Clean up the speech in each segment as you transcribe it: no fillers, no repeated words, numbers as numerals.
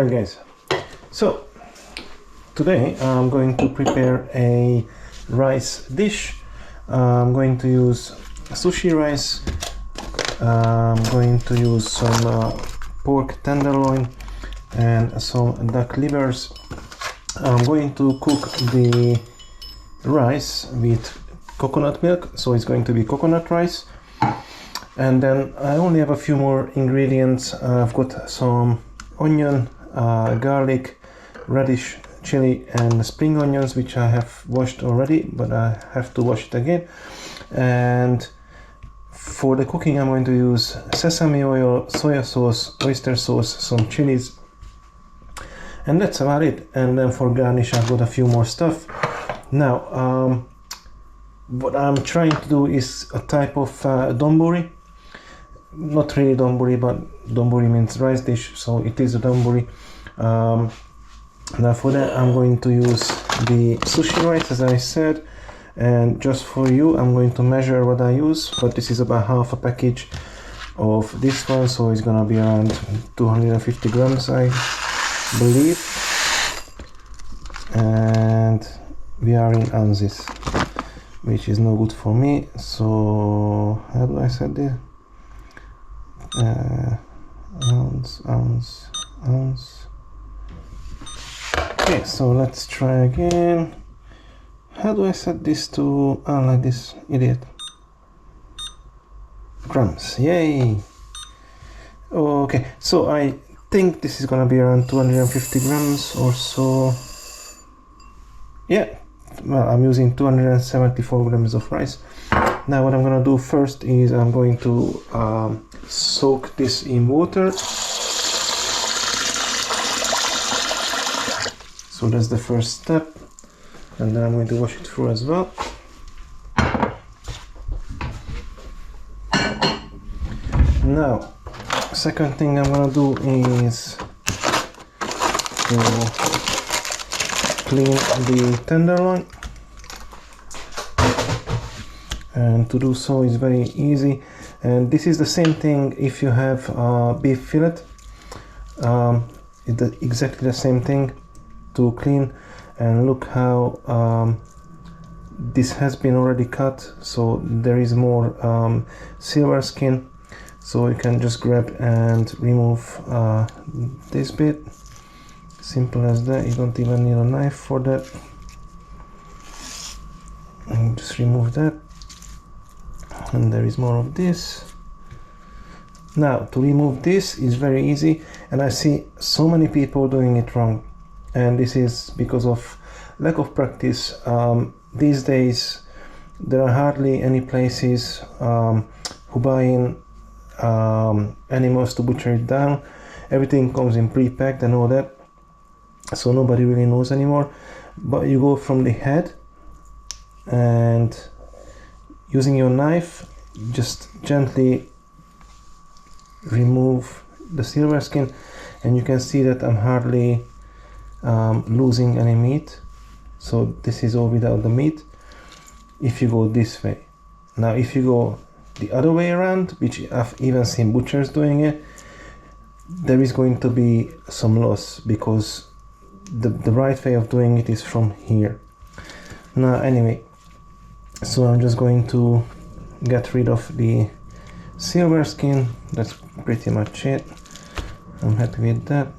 Alright guys, so today I'm going to prepare a rice dish. I'm going to use sushi rice. I'm going to use some pork tenderloin and some duck livers. I'm going to cook the rice with coconut milk, so it's going to be coconut rice. And then I only have a few more ingredients. I've got some onion, garlic, radish, chili and spring onions, which I have washed already, but I have to wash it again. And for the cooking I'm going to use sesame oil, soya sauce, oyster sauce, some chilies, and that's about it. And then for garnish I've got a few more stuff. Now what I'm trying to do is a type of donburi. Not really donburi, but donburi means rice dish, so it is a donburi. Now for that I'm going to use the sushi rice, as I said, and just for you I'm going to measure what I use, but this is about half a package of this one, so it's gonna be around 250 grams I believe, and we are in ounces, which is no good for me. So how do I set this? Ounce. Okay, so let's try again. How do I set this to like this idiot? Grams, yay! Okay, so I think this is gonna be around 250 grams or so. Yeah, well, I'm using 274 grams of rice. Now what I'm gonna do first is I'm going to soak this in water. So that's the first step, and then I'm going to wash it through as well. Now, second thing I'm gonna do is to clean the tenderloin. And to do so is very easy, and this is the same thing if you have beef fillet. It's exactly the same thing to clean. And look how this has been already cut, so there is more silver skin, so you can just grab and remove this bit. Simple as that. You don't even need a knife for that, and just remove that. And there is more of this. Now to remove this is very easy, and I see so many people doing it wrong, and this is because of lack of practice. These days there are hardly any places who buy in animals to butcher it down. Everything comes in pre-packed and all that, so nobody really knows anymore. But you go from the head, and using your knife, just gently remove the silver skin, and you can see that I'm hardly losing any meat. So this is all without the meat if you go this way. Now if you go the other way around, which I've even seen butchers doing it, there is going to be some loss, because the right way of doing it is from here. Now anyway, so I'm just going to get rid of the silver skin. That's pretty much it. I'm happy with that.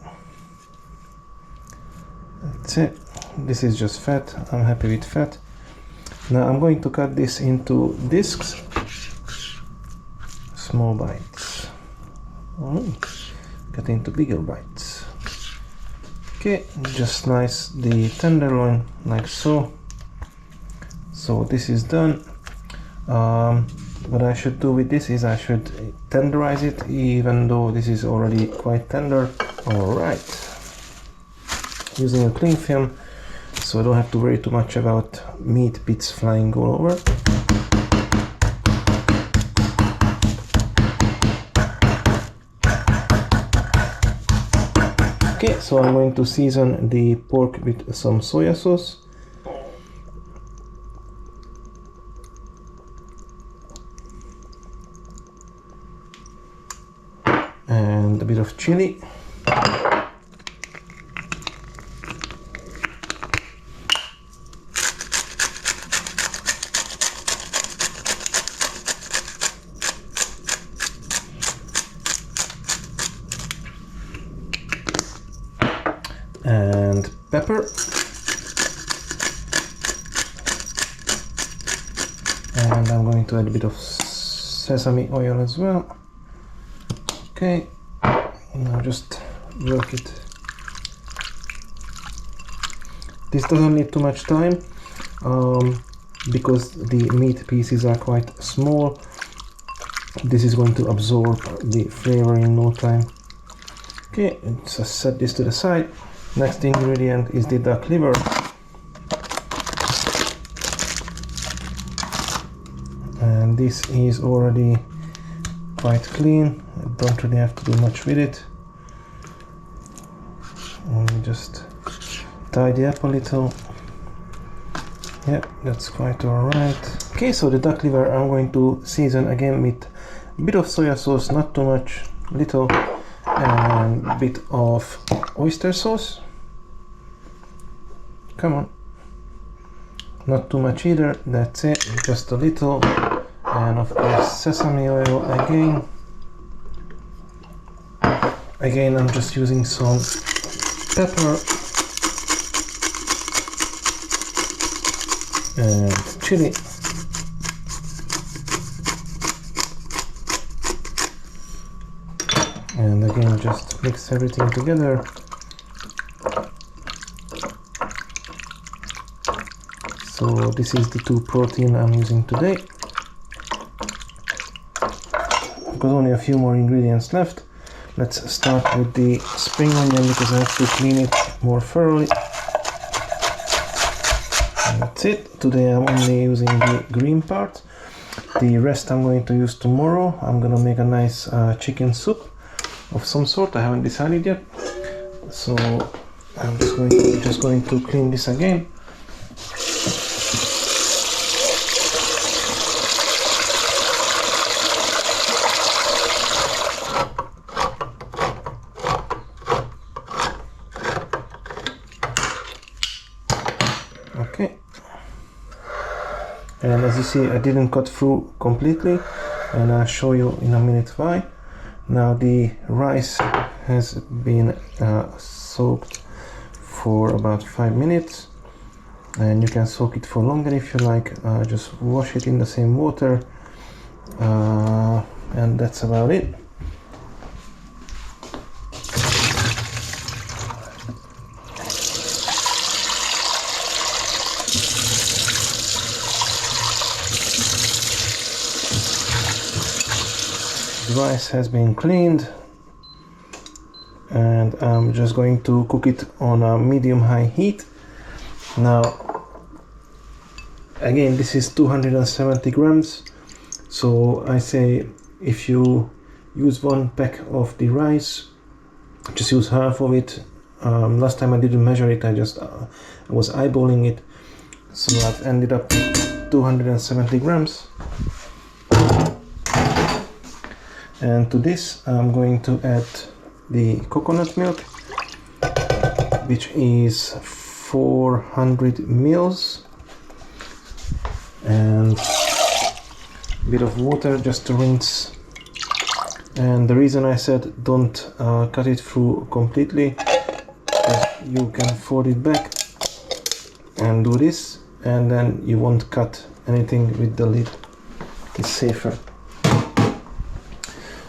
That's it. This is just fat. I'm happy with fat. Now I'm going to cut this into discs, small bites. Cut into bigger bites. Okay, just slice the tenderloin like so. So this is done. What I should do with this is I should tenderize it, even though this is already quite tender. Alright. Using a cling film, so I don't have to worry too much about meat bits flying all over. Okay, so I'm going to season the pork with some soya sauce. And a bit of chili. pepper. And I'm going to add a bit of sesame oil as well. Okay, now just work it. This doesn't need too much time because the meat pieces are quite small. This is going to absorb the flavor in no time. Okay, just set this to the side. Next ingredient is the duck liver. And this is already quite clean. I don't really have to do much with it. Only just tidy up a little. Yeah, that's quite alright. Okay, so the duck liver I'm going to season again with a bit of soya sauce, not too much, little, and a bit of oyster sauce. Come on. Not too much either, that's it, just a little. And of course sesame oil again. Again, I'm just using some pepper and chili. And again, just mix everything together. So this is the 2 protein I'm using today. I've got only a few more ingredients left. Let's start with the spring onion because I have to clean it more thoroughly. And that's it. Today I'm only using the green part. The rest I'm going to use tomorrow. I'm gonna make a nice chicken soup of some sort. I haven't decided yet. So I'm just going to clean this again. Okay, and as you see, I didn't cut through completely, and I'll show you in a minute why. Now the rice has been soaked for about 5 minutes, and you can soak it for longer if you like. Just wash it in the same water, and that's about it. The rice has been cleaned, and I'm just going to cook it on a medium-high heat. Now, again, this is 270 grams, so I say if you use 1 pack of the rice, just use half of it. Last time I didn't measure it, I was eyeballing it, so I've ended up with 270 grams. And to this I'm going to add the coconut milk, which is 400 mils, and a bit of water just to rinse. And the reason I said don't cut it through completely, you can fold it back and do this, and then you won't cut anything with the lid. It's safer.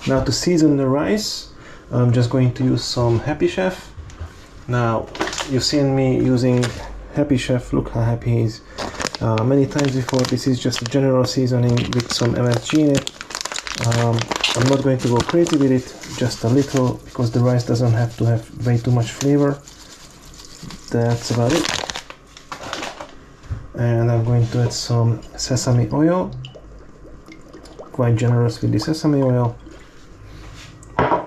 Now to season the rice, I'm just going to use some Happy Chef. Now you've seen me using Happy Chef, look how happy he is, many times before. This is just a general seasoning with some MSG in it. I'm not going to go crazy with it, just a little, because the rice doesn't have to have way too much flavor. That's about it. And I'm going to add some sesame oil, quite generous with the sesame oil.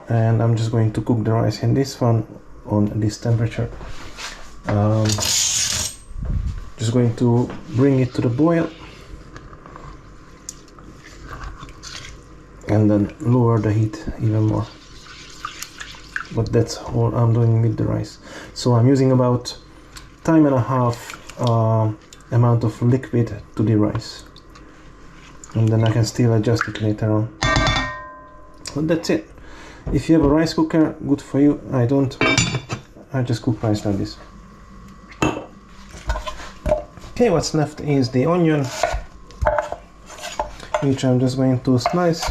And I'm just going to cook the rice in this one on this temperature. Just going to bring it to the boil and then lower the heat even more. But that's all I'm doing with the rice. So I'm using about 1.5 amount of liquid to the rice, and then I can still adjust it later on. But that's it. If you have a rice cooker, good for you. I don't. I just cook rice like this. Okay, what's left is the onion, which I'm just going to slice.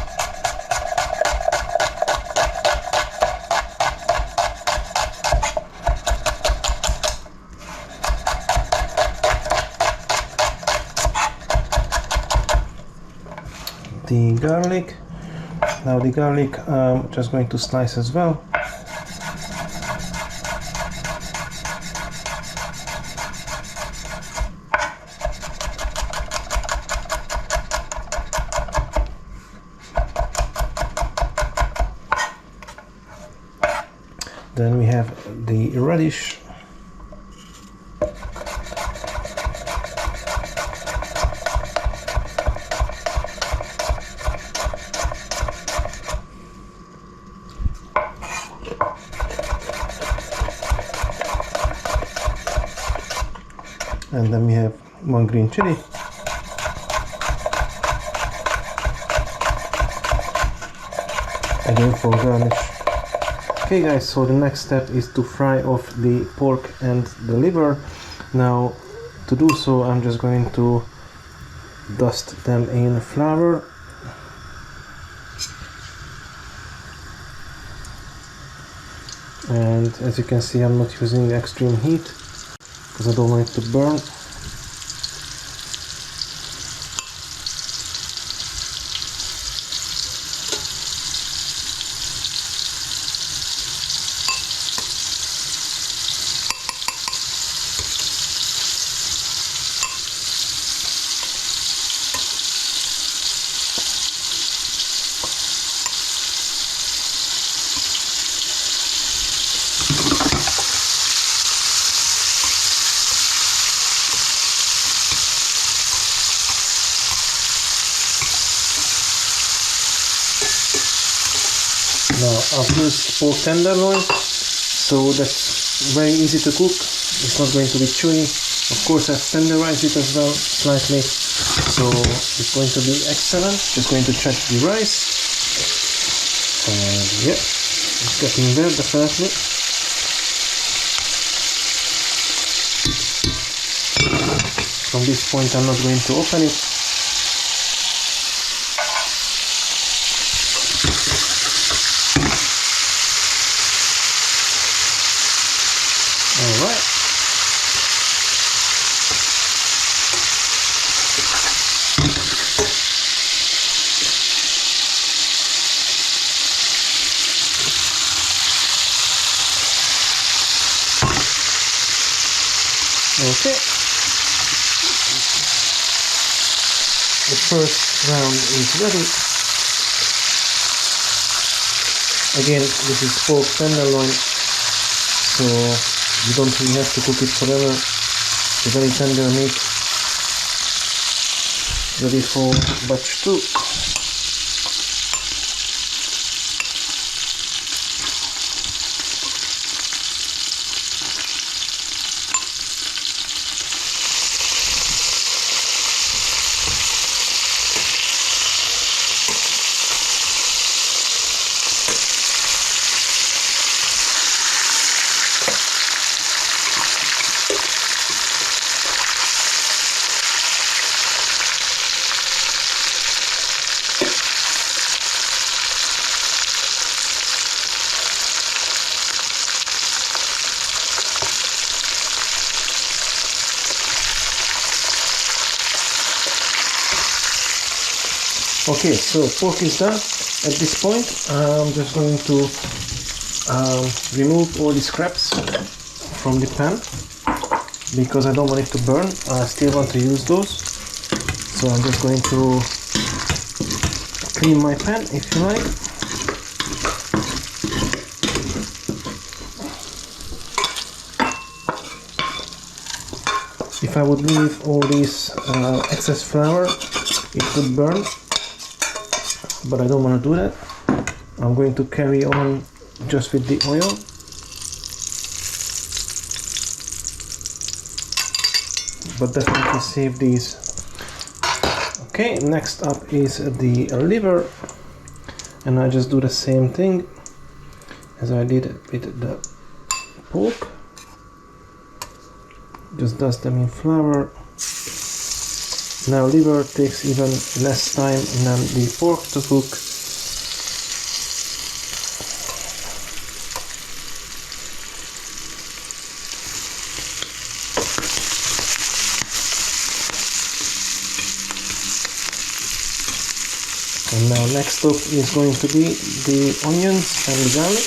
The garlic. Now the garlic, just going to slice as well. Then we have the radish. And then we have one green chili. Again for garnish. Okay guys, so the next step is to fry off the pork and the liver. Now to do so, I'm just going to dust them in flour. And as you can see, I'm not using extreme heat because I don't want it to burn. Now I've used pork tenderloin, so that's very easy to cook. It's not going to be chewy. Of course, I've tenderized it as well slightly, so it's going to be excellent. Just going to check the rice. And yeah, it's getting there definitely. From this point, I'm not going to open it. Alright. Okay. The first round is ready. Again, this is pork tenderloin, so you don't really have to cook it forever. It's a very tender meat, ready for batch 2. Okay, so pork is done. At this point, I'm just going to remove all the scraps from the pan because I don't want it to burn. I still want to use those, so I'm just going to clean my pan, if you like. If I would leave all this excess flour, it would burn. But I don't want to do that. I'm going to carry on just with the oil. But definitely save these. Okay, next up is the liver. And I just do the same thing as I did with the pork. Just dust them in flour. Now liver takes even less time than the pork to cook. And now next up is going to be the onions and the garlic.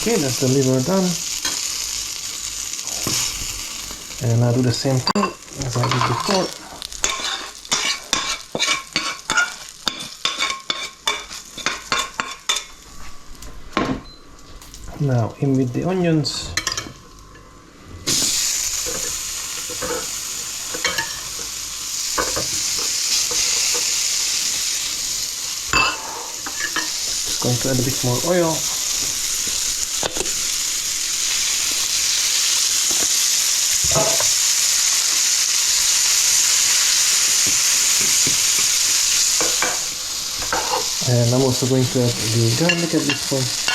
Okay, that's the liver done. And I'll do the same thing as I did before. Now in with the onions. Just going to add a bit more oil. And I'm also going to add the garlic at this point.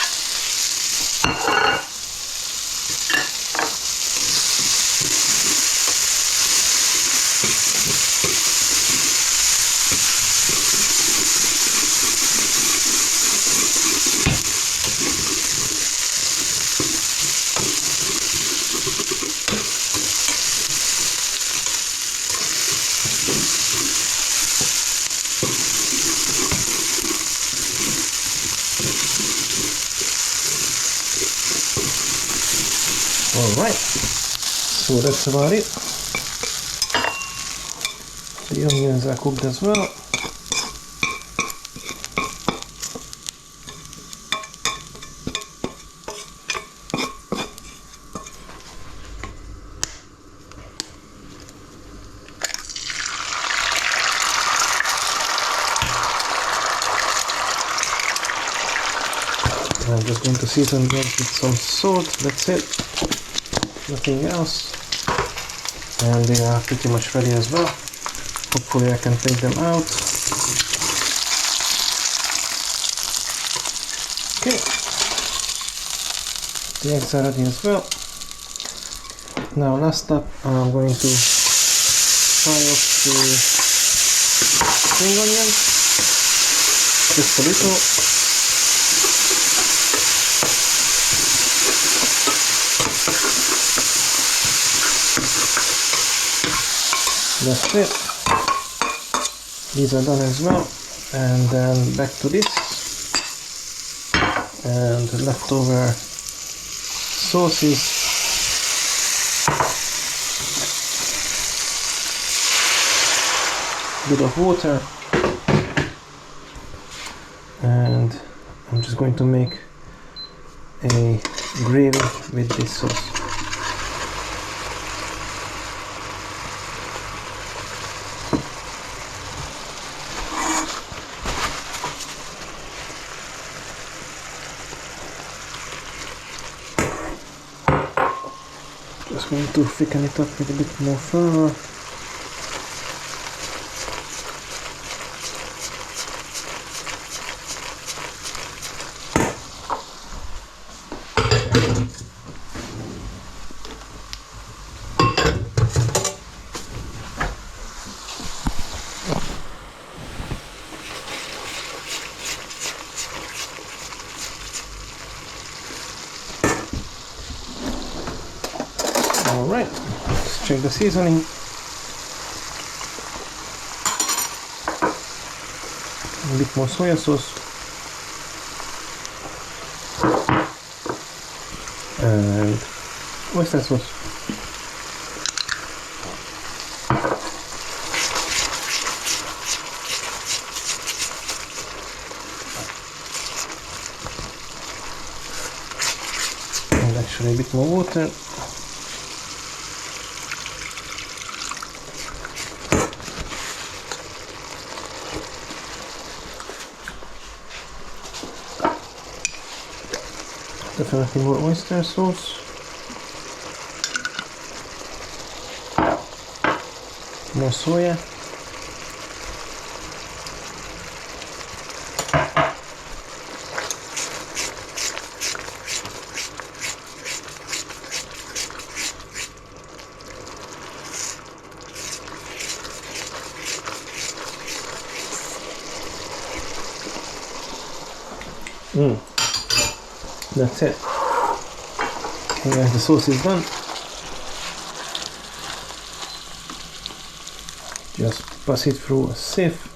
Alright, so that's about it. The onions are cooked as well. I'm just going to season them with some salt, that's it. Nothing else, and they are pretty much ready as well. Hopefully I can take them out. Okay, the eggs are ready as well. Now last up, I'm going to fry up the spring onions, just a little. That's it. These are done as well. And then back to this. And leftover sauces. Bit of water. And I'm just going to make a gravy with this sauce. Just going to thicken it up with a bit more flour. Alright, let's check the seasoning. A bit more soya sauce. And oyster sauce. And actually a bit more water. definitely more oyster sauce. More soya. That's it. Okay guys, the sauce is done. Just pass it through a sieve.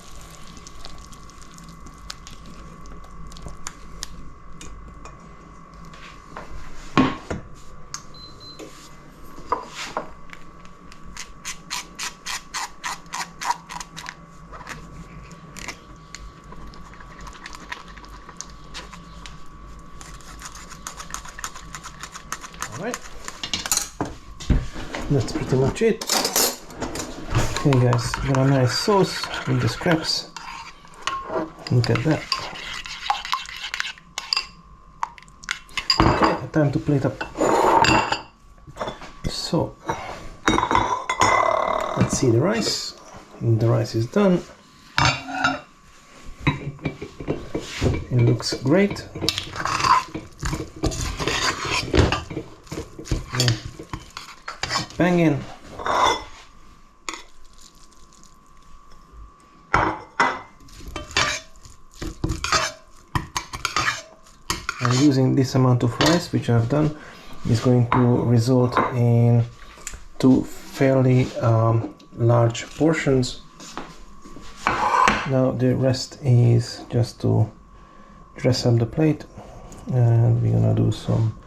Alright, that's pretty much it. Okay guys, got a nice sauce with the scraps. Look at that. Okay, time to plate up. So, let's see the rice. The rice is done. It looks great. Banging. And using this amount of rice, which I've done, is going to result in two fairly large portions. Now the rest is just to dress up the plate, and we're gonna do some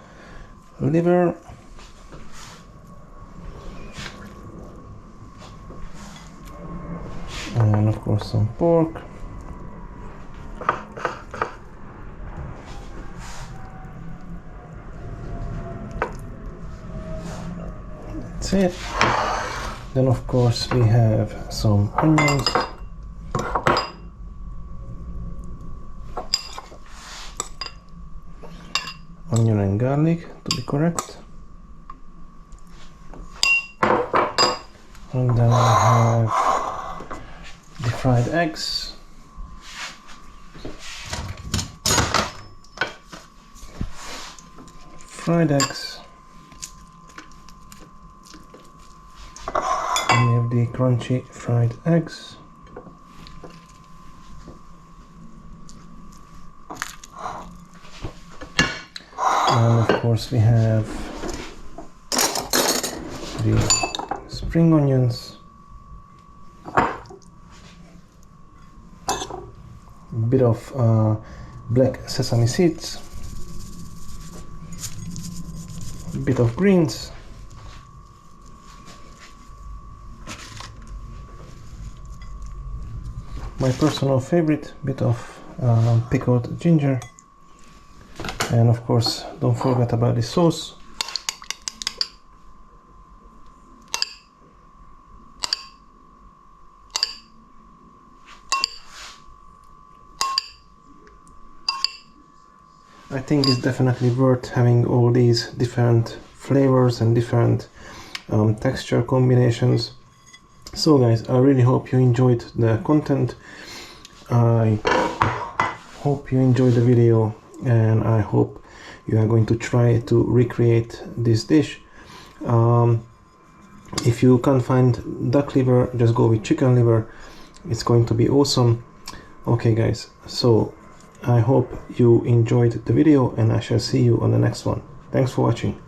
liver. And of course some pork. That's it. Then of course we have some onions. Onion and garlic, to be correct. And then I have the fried eggs. Fried eggs. And we have the crunchy fried eggs. And of course we have the spring onions. Bit of black sesame seeds, bit of greens, my personal favorite, bit of pickled ginger, and of course don't forget about the sauce. I think it's definitely worth having all these different flavors and different texture combinations. So guys, I really hope you enjoyed the content. I hope you enjoyed the video, and I hope you are going to try to recreate this dish. If you can't find duck liver, just go with chicken liver. It's going to be awesome. Okay guys, so I hope you enjoyed the video, and I shall see you on the next one. Thanks for watching.